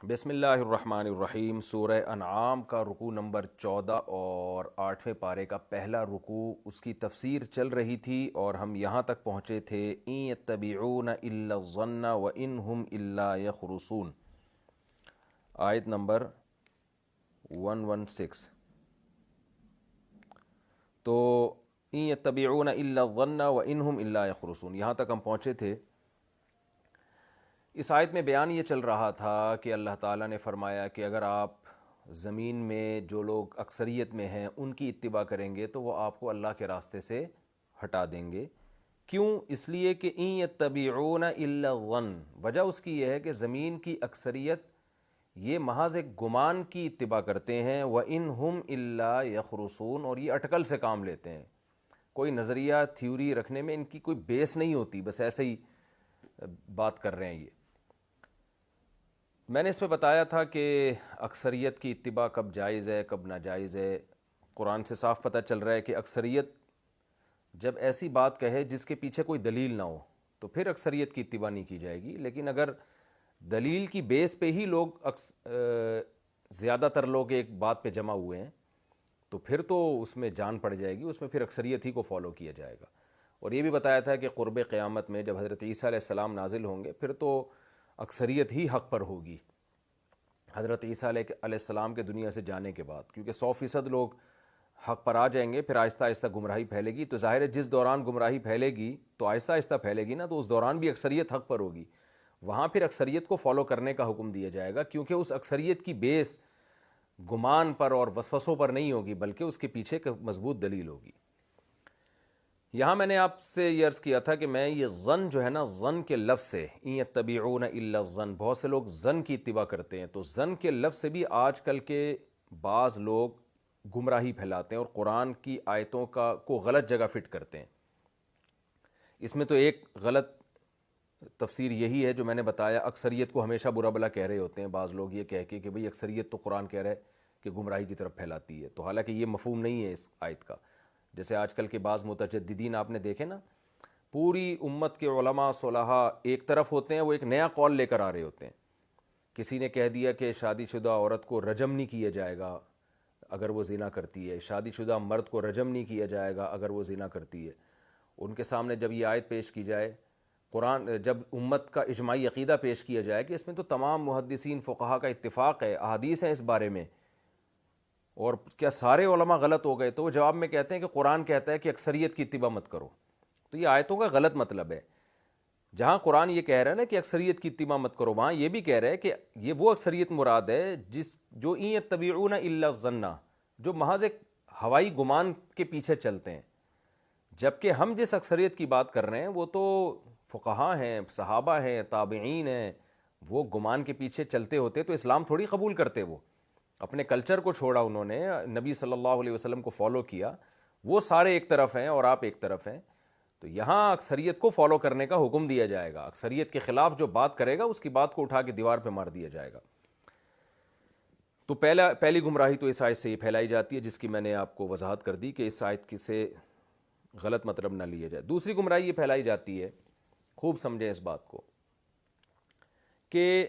بسم اللہ الرحمن الرحیم۔ سورہ انعام کا رکوع نمبر 14 اور 8ویں پارے کا پہلا رکوع، اس کی تفسیر چل رہی تھی اور ہم یہاں تک پہنچے تھے ان یتبعون الا الظن وان هم الا یخرصون، آیت نمبر 116۔ تو ان یتبعون الا الظن وان هم الا یخرصون، یہاں تک ہم پہنچے تھے۔ اس آیت میں بیان یہ چل رہا تھا کہ اللہ تعالیٰ نے فرمایا کہ اگر آپ زمین میں جو لوگ اکثریت میں ہیں ان کی اتباع کریں گے تو وہ آپ کو اللہ کے راستے سے ہٹا دیں گے۔ کیوں؟ اس لیے کہ ان یتبعون الا الظن، وجہ اس کی یہ ہے کہ زمین کی اکثریت یہ محض ایک گمان کی اتباع کرتے ہیں، وَإِنْ هُمْ إِلَّا يَخْرُصُونَ، اور یہ اٹکل سے کام لیتے ہیں۔ کوئی نظریہ تھیوری رکھنے میں ان کی کوئی بیس نہیں ہوتی، بس ایسے ہی بات کر رہے ہیں یہ۔ میں نے اس میں بتایا تھا کہ اکثریت کی اتباع کب جائز ہے کب ناجائز ہے۔ قرآن سے صاف پتہ چل رہا ہے کہ اکثریت جب ایسی بات کہے جس کے پیچھے کوئی دلیل نہ ہو تو پھر اکثریت کی اتباع نہیں کی جائے گی، لیکن اگر دلیل کی بیس پہ ہی لوگ زیادہ تر لوگ ایک بات پہ جمع ہوئے ہیں تو پھر تو اس میں جان پڑ جائے گی، اس میں پھر اکثریت ہی کو فالو کیا جائے گا۔ اور یہ بھی بتایا تھا کہ قرب قیامت میں جب حضرت عیسیٰ علیہ السلام نازل ہوں گے پھر تو اکثریت ہی حق پر ہوگی حضرت عیسیٰ علیہ السلام کے دنیا سے جانے کے بعد، کیونکہ 100% لوگ حق پر آ جائیں گے، پھر آہستہ آہستہ گمراہی پھیلے گی۔ تو ظاہر ہے جس دوران گمراہی پھیلے گی تو آہستہ آہستہ پھیلے گی نا، تو اس دوران بھی اکثریت حق پر ہوگی، وہاں پھر اکثریت کو فالو کرنے کا حکم دیا جائے گا، کیونکہ اس اکثریت کی بیس گمان پر اور وسوسوں پر نہیں ہوگی بلکہ اس کے پیچھے ایک مضبوط دلیل ہوگی۔ یہاں میں نے آپ سے یہ عرض کیا تھا کہ میں یہ ظن جو ہے نا، ظن کے لفظ سے ان یتبعون الا الظن، بہت سے لوگ ظن کی اتباع کرتے ہیں، تو ظن کے لفظ سے بھی آج کل کے بعض لوگ گمراہی پھیلاتے ہیں اور قرآن کی آیتوں کو غلط جگہ فٹ کرتے ہیں۔ اس میں تو ایک غلط تفسیر یہی ہے جو میں نے بتایا، اکثریت کو ہمیشہ برا بلا کہہ رہے ہوتے ہیں بعض لوگ یہ کہہ کے کہ بھئی اکثریت تو قرآن کہہ رہا ہے کہ گمراہی کی طرف پھیلاتی ہے، تو حالانکہ یہ مفہوم نہیں ہے اس آیت کا۔ جیسے آج کل کے بعض متجددین آپ نے دیکھے نا، پوری امت کے علماء صلحاء ایک طرف ہوتے ہیں، وہ ایک نیا قول لے کر آ رہے ہوتے ہیں۔ کسی نے کہہ دیا کہ شادی شدہ عورت کو رجم نہیں کیا جائے گا اگر وہ زنا کرتی ہے، شادی شدہ مرد کو رجم نہیں کیا جائے گا اگر وہ زنا کرتی ہے۔ ان کے سامنے جب یہ آیت پیش کی جائے، قرآن جب امت کا اجماعی عقیدہ پیش کیا جائے کہ اس میں تو تمام محدثین فقہا کا اتفاق ہے، احادیث ہیں اس بارے میں، اور کیا سارے علماء غلط ہو گئے، تو وہ جواب میں کہتے ہیں کہ قرآن کہتا ہے کہ اکثریت کی اتباع مت کرو۔ تو یہ آیتوں کا غلط مطلب ہے۔ جہاں قرآن یہ کہہ رہا ہے نا کہ اکثریت کی اتباع مت کرو، وہاں یہ بھی کہہ رہا ہے کہ یہ وہ اکثریت مراد ہے جو ان یتبعون الا الظن، جو محض ایک ہوائی گمان کے پیچھے چلتے ہیں، جبکہ ہم جس اکثریت کی بات کر رہے ہیں وہ تو فقہا ہیں، صحابہ ہیں، تابعین ہیں۔ وہ گمان کے پیچھے چلتے ہوتے تو اسلام تھوڑی قبول کرتے، وہ اپنے کلچر کو چھوڑا، انہوں نے نبی صلی اللہ علیہ وسلم کو فالو کیا۔ وہ سارے ایک طرف ہیں اور آپ ایک طرف ہیں، تو یہاں اکثریت کو فالو کرنے کا حکم دیا جائے گا۔ اکثریت کے خلاف جو بات کرے گا اس کی بات کو اٹھا کے دیوار پہ مار دیا جائے گا۔ تو پہلی گمراہی تو اس آیت سے یہ پھیلائی جاتی ہے جس کی میں نے آپ کو وضاحت کر دی کہ اس آیت سے غلط مطلب نہ لیا جائے۔ دوسری گمراہی یہ پھیلائی جاتی ہے، خوب سمجھیں اس بات کو، کہ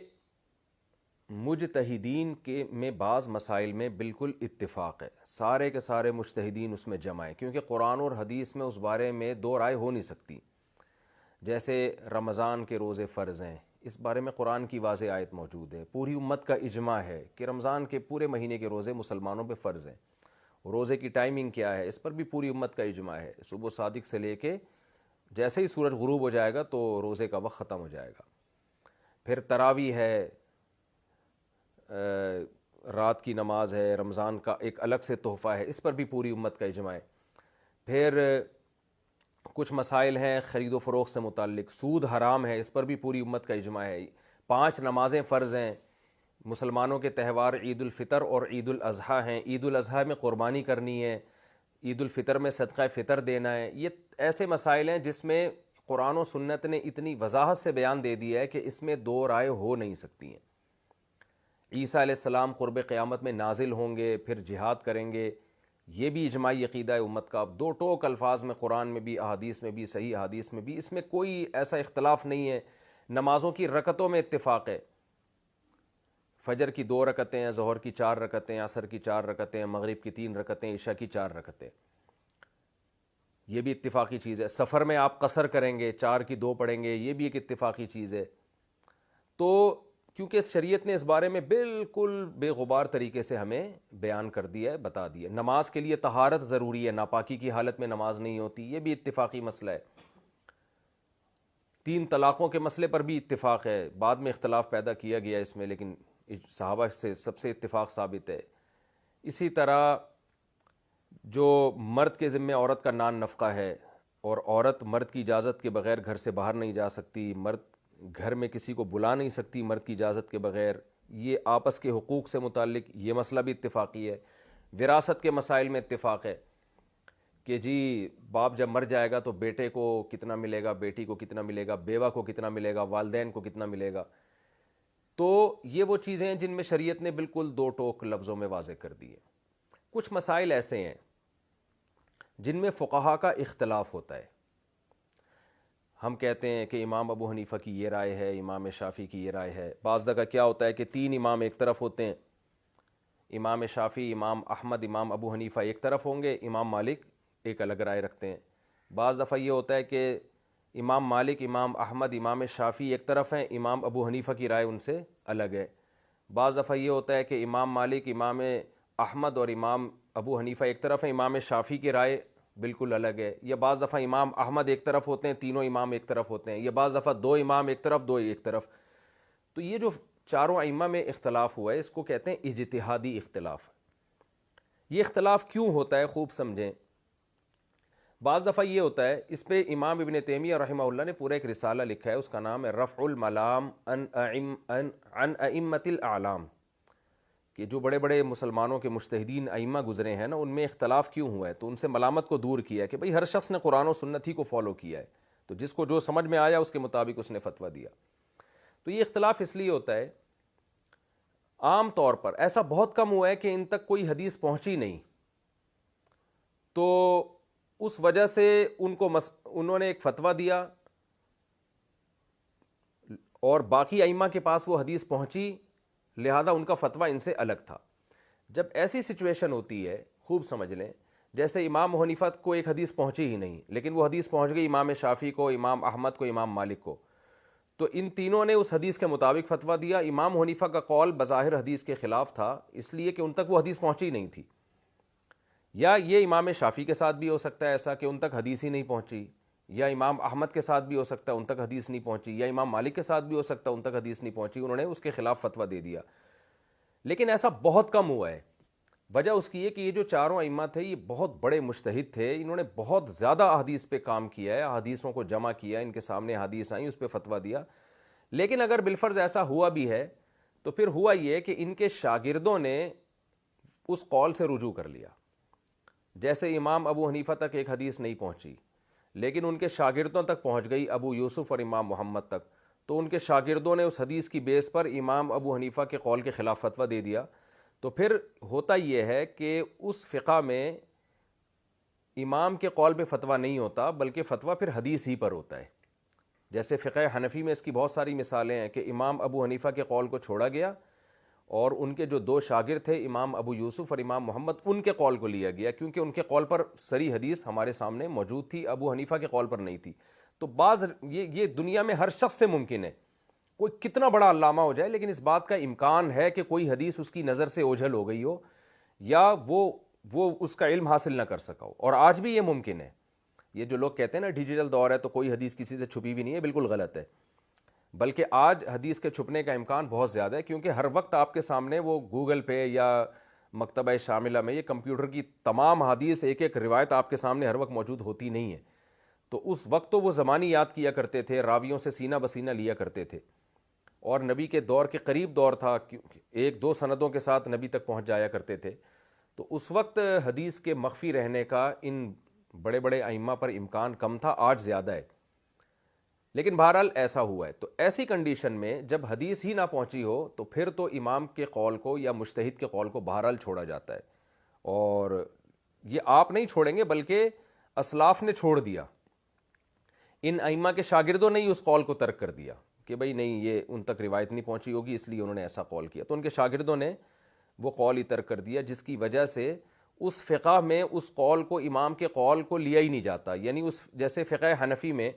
مجتہدین میں بعض مسائل میں بالکل اتفاق ہے، سارے کے سارے مجتہدین اس میں جمع ہیں، کیونکہ قرآن اور حدیث میں اس بارے میں دو رائے ہو نہیں سکتی۔ جیسے رمضان کے روزے فرض ہیں، اس بارے میں قرآن کی واضح آیت موجود ہے، پوری امت کا اجماع ہے کہ رمضان کے پورے مہینے کے روزے مسلمانوں پہ فرض ہیں۔ روزے کی ٹائمنگ کیا ہے، اس پر بھی پوری امت کا اجماع ہے، صبح صادق سے لے کے جیسے ہی سورج غروب ہو جائے گا تو روزے کا وقت ختم ہو جائے گا۔ پھر تراویح ہے، رات کی نماز ہے، رمضان کا ایک الگ سے تحفہ ہے، اس پر بھی پوری امت کا اجماع ہے۔ پھر کچھ مسائل ہیں خرید و فروخت سے متعلق، سود حرام ہے، اس پر بھی پوری امت کا اجماع ہے۔ 5 نمازیں فرض ہیں، مسلمانوں کے تہوار عید الفطر اور عید الاضحیٰ ہیں، عید الاضحیٰ میں قربانی کرنی ہے، عید الفطر میں صدقہ فطر دینا ہے۔ یہ ایسے مسائل ہیں جس میں قرآن و سنت نے اتنی وضاحت سے بیان دے دیا ہے کہ اس میں دو رائے ہو نہیں سکتی ہیں۔ عیسیٰ علیہ السلام قرب قیامت میں نازل ہوں گے، پھر جہاد کریں گے، یہ بھی اجماعی عقیدہ ہے امت کا۔ دو ٹوک الفاظ میں قرآن میں بھی، احادیث میں بھی، صحیح احادیث میں بھی، اس میں کوئی ایسا اختلاف نہیں ہے۔ نمازوں کی رکعتوں میں اتفاق ہے، فجر کی 2 رکعتیں ہیں، ظہر کی 4 رکعتیں، عصر کی 4 رکعتیں، مغرب کی 3 رکعتیں، عشاء کی 4 رکعتیں، یہ بھی اتفاقی چیز ہے۔ سفر میں آپ قصر کریں گے، 4 کی 2 پڑھیں گے، یہ بھی ایک اتفاقی چیز ہے۔ تو کیونکہ شریعت نے اس بارے میں بالکل بے غبار طریقے سے ہمیں بیان کر دیا ہے، بتا دیا۔ نماز کے لیے طہارت ضروری ہے، ناپاکی کی حالت میں نماز نہیں ہوتی، یہ بھی اتفاقی مسئلہ ہے۔ 3 طلاقوں کے مسئلے پر بھی اتفاق ہے، بعد میں اختلاف پیدا کیا گیا اس میں، لیکن صحابہ سے سب سے اتفاق ثابت ہے۔ اسی طرح جو مرد کے ذمہ عورت کا نان نفقہ ہے، اور عورت مرد کی اجازت کے بغیر گھر سے باہر نہیں جا سکتی، مرد گھر میں کسی کو بلا نہیں سکتی مرد کی اجازت کے بغیر، یہ آپس کے حقوق سے متعلق یہ مسئلہ بھی اتفاقی ہے۔ وراثت کے مسائل میں اتفاق ہے کہ جی باپ جب مر جائے گا تو بیٹے کو کتنا ملے گا، بیٹی کو کتنا ملے گا، بیوہ کو کتنا ملے گا، والدین کو کتنا ملے گا۔ تو یہ وہ چیزیں ہیں جن میں شریعت نے بالکل 2 ٹوک لفظوں میں واضح کر دی ہے۔ کچھ مسائل ایسے ہیں جن میں فقہا کا اختلاف ہوتا ہے۔ ہم کہتے ہیں کہ امام ابو حنیفہ کی یہ رائے ہے، امام شافعی کی یہ رائے ہے۔ بعض دفعہ کیا ہوتا ہے کہ 3 امام ایک طرف ہوتے ہیں، امام شافعی، امام احمد، امام ابو حنیفہ ایک طرف ہوں گے، امام مالک ایک الگ رائے رکھتے ہیں۔ بعض دفعہ یہ ہوتا ہے کہ امام مالک، امام احمد، امام شافعی ایک طرف ہیں، امام ابو حنیفہ کی رائے ان سے الگ ہے۔ بعض دفعہ یہ ہوتا ہے کہ امام مالک، امام احمد اور امام ابو حنیفہ ایک طرف ہیں، امام شافعی کی رائے بالکل الگ ہے۔ یا بعض دفعہ امام احمد ایک طرف ہوتے ہیں، تینوں امام ایک طرف ہوتے ہیں۔ یا بعض دفعہ 2 امام ایک طرف، 2 ایک طرف۔ تو یہ جو چاروں ائمہ میں اختلاف ہوا ہے اس کو کہتے ہیں اجتہادی اختلاف۔ یہ اختلاف کیوں ہوتا ہے خوب سمجھیں۔ بعض دفعہ یہ ہوتا ہے، اس پہ امام ابن تیمیہ رحمہ اللہ نے پورا ایک رسالہ لکھا ہے، اس کا نام ہے رفع الملام عن ائمۃ الاعلام، کہ جو بڑے بڑے مسلمانوں کے مجتہدین ائمہ گزرے ہیں نا، ان میں اختلاف کیوں ہوا ہے، تو ان سے ملامت کو دور کیا ہے کہ بھئی ہر شخص نے قرآن و سنت ہی کو فالو کیا ہے، تو جس کو جو سمجھ میں آیا اس کے مطابق اس نے فتویٰ دیا۔ تو یہ اختلاف اس لیے ہوتا ہے، عام طور پر ایسا بہت کم ہوا ہے کہ ان تک کوئی حدیث پہنچی نہیں، تو اس وجہ سے انہوں نے ایک فتویٰ دیا اور باقی ائمہ کے پاس وہ حدیث پہنچی، لہذا ان کا فتویٰ ان سے الگ تھا۔ جب ایسی سچویشن ہوتی ہے، خوب سمجھ لیں، جیسے امام حنیفہ کو ایک حدیث پہنچی ہی نہیں، لیکن وہ حدیث پہنچ گئی امام شافعی کو، امام احمد کو، امام مالک کو، تو ان تینوں نے اس حدیث کے مطابق فتویٰ دیا۔ امام حنیفہ کا قول بظاہر حدیث کے خلاف تھا، اس لیے کہ ان تک وہ حدیث پہنچی نہیں تھی۔ یا یہ امام شافعی کے ساتھ بھی ہو سکتا ہے ایسا کہ ان تک حدیث ہی نہیں پہنچی، یا امام احمد کے ساتھ بھی ہو سکتا ہے ان تک حدیث نہیں پہنچی، یا امام مالک کے ساتھ بھی ہو سکتا ہے ان تک حدیث نہیں پہنچی، انہوں نے اس کے خلاف فتویٰ دے دیا۔ لیکن ایسا بہت کم ہوا ہے۔ وجہ اس کی ہے کہ یہ جو چاروں ائمہ تھے یہ بہت بڑے مجتہد تھے، انہوں نے بہت زیادہ احادیث پہ کام کیا ہے، احادیثوں کو جمع کیا، ان کے سامنے حدیث آئیں، اس پہ فتویٰ دیا۔ لیکن اگر بالفرض ایسا ہوا بھی ہے تو پھر ہوا یہ کہ ان کے شاگردوں نے اس قول سے رجوع کر لیا۔ جیسے امام ابو حنیفہ تک ایک حدیث نہیں پہنچی، لیکن ان کے شاگردوں تک پہنچ گئی، ابو یوسف اور امام محمد تک، تو ان کے شاگردوں نے اس حدیث کی بیس پر امام ابو حنیفہ کے قول کے خلاف فتویٰ دے دیا۔ تو پھر ہوتا یہ ہے کہ اس فقہ میں امام کے قول پہ فتویٰ نہیں ہوتا، بلکہ فتویٰ پھر حدیث ہی پر ہوتا ہے۔ جیسے فقہ حنفی میں اس کی بہت ساری مثالیں ہیں کہ امام ابو حنیفہ کے قول کو چھوڑا گیا اور ان کے جو 2 شاگرد تھے امام ابو یوسف اور امام محمد، ان کے قول کو لیا گیا، کیونکہ ان کے قول پر صریح حدیث ہمارے سامنے موجود تھی، ابو حنیفہ کے قول پر نہیں تھی۔ تو یہ دنیا میں ہر شخص سے ممکن ہے، کوئی کتنا بڑا علامہ ہو جائے، لیکن اس بات کا امکان ہے کہ کوئی حدیث اس کی نظر سے اوجھل ہو گئی ہو، یا وہ اس کا علم حاصل نہ کر سکا ہو، اور آج بھی یہ ممکن ہے۔ یہ جو لوگ کہتے ہیں نا ڈیجیٹل دور ہے تو کوئی حدیث کسی سے چھپی بھی نہیں ہے، بالکل غلط ہے۔ بلکہ آج حدیث کے چھپنے کا امکان بہت زیادہ ہے، کیونکہ ہر وقت آپ کے سامنے وہ گوگل پہ یا مکتبہ شاملہ میں یہ کمپیوٹر کی تمام حدیث، ایک ایک روایت آپ کے سامنے ہر وقت موجود ہوتی نہیں ہے۔ تو اس وقت تو وہ زمانی یاد کیا کرتے تھے، راویوں سے سینہ بسینہ لیا کرتے تھے، اور نبی کے دور کے قریب دور تھا، 1-2 سندوں کے ساتھ نبی تک پہنچ جایا کرتے تھے۔ تو اس وقت حدیث کے مخفی رہنے کا ان بڑے بڑے ائمہ پر امکان کم تھا، آج زیادہ ہے۔ لیکن بہرحال ایسا ہوا ہے۔ تو ایسی کنڈیشن میں جب حدیث ہی نہ پہنچی ہو تو پھر تو امام کے قول کو یا مجتہد کے قول کو بہرحال چھوڑا جاتا ہے، اور یہ آپ نہیں چھوڑیں گے بلکہ اسلاف نے چھوڑ دیا، ان ائمہ کے شاگردوں نے ہی اس قول کو ترک کر دیا کہ بھئی نہیں یہ ان تک روایت نہیں پہنچی ہوگی اس لیے انہوں نے ایسا قول کیا، تو ان کے شاگردوں نے وہ قول ہی ترک کر دیا، جس کی وجہ سے اس فقہ میں اس قول کو، امام کے قول کو لیا ہی نہیں جاتا. یعنی اس جیسے فقہ حنفی میں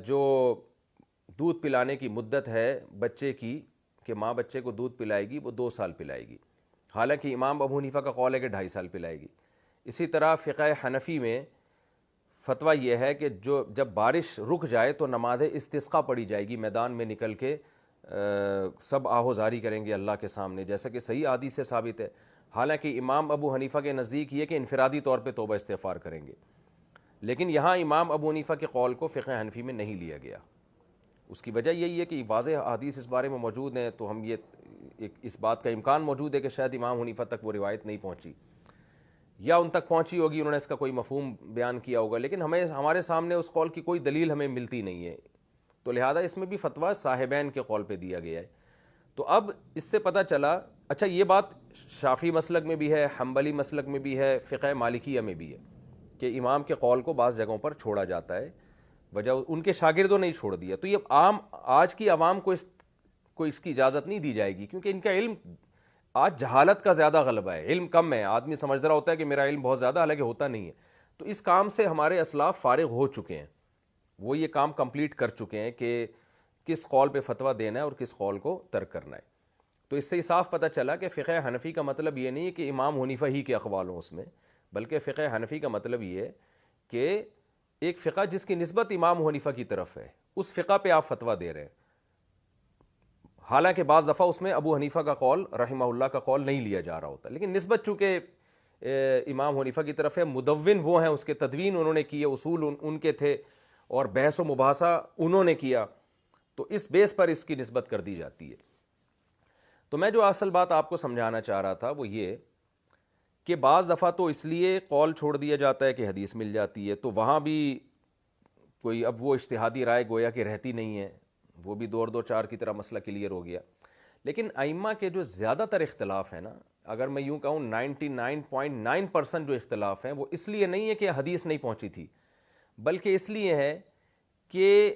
جو دودھ پلانے کی مدت ہے بچے کی، کہ ماں بچے کو دودھ پلائے گی وہ 2 سال پلائے گی، حالانکہ امام ابو حنیفہ کا قول ہے کہ 2.5 سال پلائے گی. اسی طرح فقہ حنفی میں فتویٰ یہ ہے کہ جب بارش رک جائے تو نماز استسقاء پڑھی جائے گی، میدان میں نکل کے سب آہوزاری کریں گے اللہ کے سامنے، جیسا کہ صحیح حدیث سے ثابت ہے. حالانکہ امام ابو حنیفہ کے نزدیک یہ کہ انفرادی طور پہ توبہ استغفار کریں گے، لیکن یہاں امام ابو حنیفہ کے قول کو فقہ حنفی میں نہیں لیا گیا. اس کی وجہ یہی ہے کہ واضح حدیث اس بارے میں موجود ہیں، تو ہم یہ اس بات کا امکان موجود ہے کہ شاید امام حنیفہ تک وہ روایت نہیں پہنچی، یا ان تک پہنچی ہوگی، انہوں نے اس کا کوئی مفہوم بیان کیا ہوگا، لیکن ہمارے سامنے اس قول کی کوئی دلیل ہمیں ملتی نہیں ہے. تو لہذا اس میں بھی فتویٰ صاحبین کے قول پہ دیا گیا ہے. تو اب اس سے پتہ چلا، اچھا یہ بات شافعی مسلک میں بھی ہے، حنبلی مسلک میں بھی ہے، فقہ مالکیہ میں بھی ہے کہ امام کے قول کو بعض جگہوں پر چھوڑا جاتا ہے، وجہ ان کے شاگردوں نے ہی چھوڑ دیا. تو یہ آج کی عوام کو اس کی اجازت نہیں دی جائے گی، کیونکہ ان کا علم آج جہالت کا زیادہ غلبہ ہے، علم کم ہے. آدمی سمجھ رہا ہوتا ہے کہ میرا علم بہت زیادہ، حالانکہ ہوتا نہیں ہے. تو اس کام سے ہمارے اسلاف فارغ ہو چکے ہیں، وہ یہ کام کمپلیٹ کر چکے ہیں کہ کس قول پہ فتویٰ دینا ہے اور کس قول کو ترک کرنا ہے. تو اس سے صاف پتہ چلا کہ فقہ حنفی کا مطلب یہ نہیں ہے کہ امام حنیفہ ہی کے اقوال ہوں اس میں، بلکہ فقہ حنفی کا مطلب یہ ہے کہ ایک فقہ جس کی نسبت امام حنیفہ کی طرف ہے، اس فقہ پہ آپ فتویٰ دے رہے ہیں. حالانکہ بعض دفعہ اس میں ابو حنیفہ کا قول رحمہ اللہ کا قول نہیں لیا جا رہا ہوتا، لیکن نسبت چونکہ امام حنیفہ کی طرف ہے، مدون وہ ہیں، اس کے تدوین انہوں نے کیے، اصول ان کے تھے، اور بحث و مباحثہ انہوں نے کیا، تو اس بیس پر اس کی نسبت کر دی جاتی ہے. تو میں جو اصل بات آپ کو سمجھانا چاہ رہا تھا وہ یہ کہ بعض دفعہ تو اس لیے قول چھوڑ دیا جاتا ہے کہ حدیث مل جاتی ہے، تو وہاں بھی کوئی اب وہ اجتہادی رائے گویا کہ رہتی نہیں ہے، وہ بھی 2 اور 2 4 کی طرح مسئلہ کلیئر ہو گیا. لیکن ائمہ کے جو زیادہ تر اختلاف ہیں نا، اگر میں یوں کہوں 99.9% جو اختلاف ہیں، وہ اس لیے نہیں ہے کہ حدیث نہیں پہنچی تھی، بلکہ اس لیے ہے کہ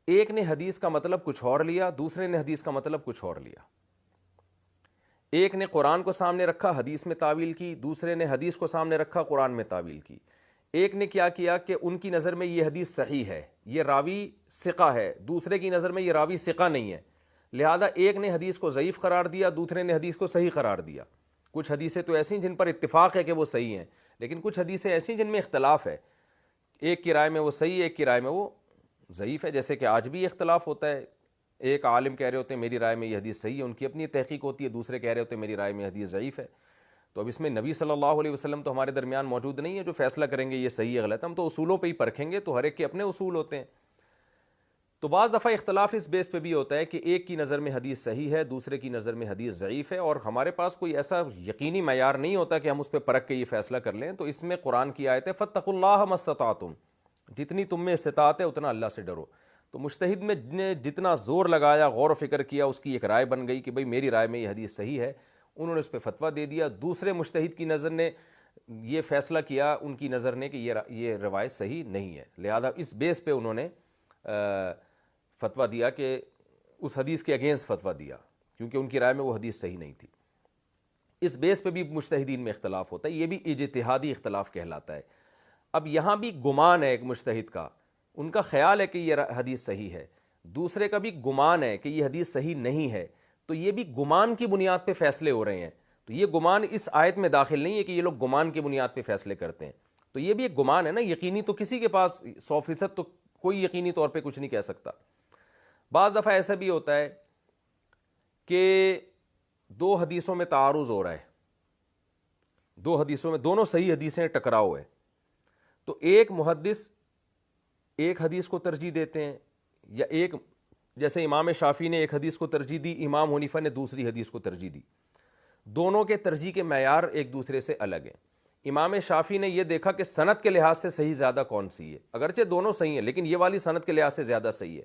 ایک نے حدیث کا مطلب کچھ اور لیا، دوسرے نے حدیث کا مطلب کچھ اور لیا. ایک نے قرآن کو سامنے رکھا، حدیث میں تعویل کی، دوسرے نے حدیث کو سامنے رکھا، قرآن میں تعویل کی. ایک نے کیا کیا کہ ان کی نظر میں یہ حدیث صحیح ہے، یہ راوی ثقہ ہے، دوسرے کی نظر میں یہ راوی ثقہ نہیں ہے، لہذا ایک نے حدیث کو ضعیف قرار دیا، دوسرے نے حدیث کو صحیح قرار دیا. کچھ حدیثیں تو ایسی ہیں جن پر اتفاق ہے کہ وہ صحیح ہیں، لیکن کچھ حدیثیں ایسی ہیں جن میں اختلاف ہے، ایک کی رائے میں وہ صحیح ہے، ایک کی رائے میں وہ ضعیف ہے. جیسے کہ آج بھی اختلاف ہوتا ہے، ایک عالم کہہ رہے ہوتے ہیں میری رائے میں یہ حدیث صحیح ہے، ان کی اپنی تحقیق ہوتی ہے، دوسرے کہہ رہے ہوتے ہیں میری رائے میں یہ حدیث ضعیف ہے. تو اب اس میں نبی صلی اللہ علیہ وسلم تو ہمارے درمیان موجود نہیں ہے جو فیصلہ کریں گے یہ صحیح ہے غلط، ہم تو اصولوں پہ ہی پرکھیں گے، تو ہر ایک کے اپنے اصول ہوتے ہیں. تو بعض دفعہ اختلاف اس بیس پہ بھی ہوتا ہے کہ ایک کی نظر میں حدیث صحیح ہے، دوسرے کی نظر میں حدیث ضعیف ہے، اور ہمارے پاس کوئی ایسا یقینی معیار نہیں ہوتا کہ ہم اس پہ پرکھ کے یہ فیصلہ کر لیں. تو اس میں قرآن کی آیت ہے فاتقوا اللہ ما استطعتم، جتنی تم میں استطاعت ہے اتنا اللہ سے ڈرو. تو مجتہد نے جتنا زور لگایا، غور و فکر کیا، اس کی ایک رائے بن گئی کہ بھئی میری رائے میں یہ حدیث صحیح ہے، انہوں نے اس پہ فتویٰ دے دیا. دوسرے مجتہد کی نظر نے یہ فیصلہ کیا، ان کی نظر نے کہ یہ روایت صحیح نہیں ہے، لہذا اس بیس پہ انہوں نے فتویٰ دیا کہ اس حدیث کے اگینسٹ فتویٰ دیا، کیونکہ ان کی رائے میں وہ حدیث صحیح نہیں تھی. اس بیس پہ بھی مجتہدین میں اختلاف ہوتا ہے، یہ بھی اجتہادی اختلاف کہلاتا ہے. اب یہاں بھی گمان ہے ایک مجتہد کا، ان کا خیال ہے کہ یہ حدیث صحیح ہے، دوسرے کا بھی گمان ہے کہ یہ حدیث صحیح نہیں ہے، تو یہ بھی گمان کی بنیاد پہ فیصلے ہو رہے ہیں. تو یہ گمان اس آیت میں داخل نہیں ہے کہ یہ لوگ گمان کی بنیاد پہ فیصلے کرتے ہیں، تو یہ بھی ایک گمان ہے نا، یقینی تو کسی کے پاس 100% تو کوئی یقینی طور پہ کچھ نہیں کہہ سکتا. بعض دفعہ ایسا بھی ہوتا ہے کہ 2 حدیثوں میں تعارض ہو رہا ہے، 2 حدیثوں میں دونوں صحیح حدیثیں ٹکراؤ ہے، تو ایک محدث ایک حدیث کو ترجیح دیتے ہیں، یا ایک جیسے امام شافعی نے ایک حدیث کو ترجیح دی، امام حنیفہ نے دوسری حدیث کو ترجیح دی. دونوں کے ترجیح کے معیار ایک دوسرے سے الگ ہیں. امام شافعی نے یہ دیکھا کہ سند کے لحاظ سے صحیح زیادہ کون سی ہے، اگرچہ دونوں صحیح ہیں لیکن یہ والی سند کے لحاظ سے زیادہ صحیح ہے.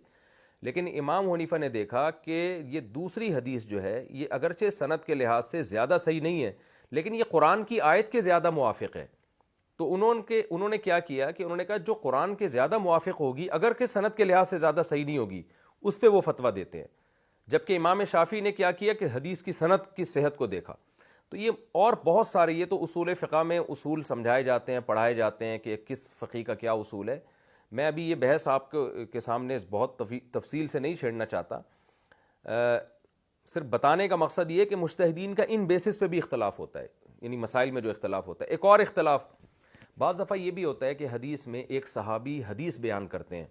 لیکن امام حنیفہ نے دیکھا کہ یہ دوسری حدیث جو ہے یہ اگرچہ سند کے لحاظ سے زیادہ صحیح نہیں ہے، لیکن یہ قرآن کی آیت کے زیادہ موافق ہے، تو انہوں نے کیا کیا کہ انہوں نے کہا جو قرآن کے زیادہ موافق ہوگی، اگر کہ سند کے لحاظ سے زیادہ صحیح نہیں ہوگی، اس پہ وہ فتویٰ دیتے ہیں. جبکہ امام شافعی نے کیا کیا کہ حدیث کی سند کی صحت کو دیکھا. تو یہ اور بہت سارے، یہ تو اصول فقہ میں اصول سمجھائے جاتے ہیں، پڑھائے جاتے ہیں کہ کس فقی کا کیا اصول ہے. میں ابھی یہ بحث آپ کے سامنے بہت تفصیل سے نہیں چھیڑنا چاہتا، صرف بتانے کا مقصد یہ ہے کہ مجتہدین کا ان بیسس پہ بھی اختلاف ہوتا ہے، یعنی مسائل میں جو اختلاف ہوتا ہے. ایک اور اختلاف بعض دفعہ یہ بھی ہوتا ہے کہ حدیث میں ایک صحابی حدیث بیان کرتے ہیں،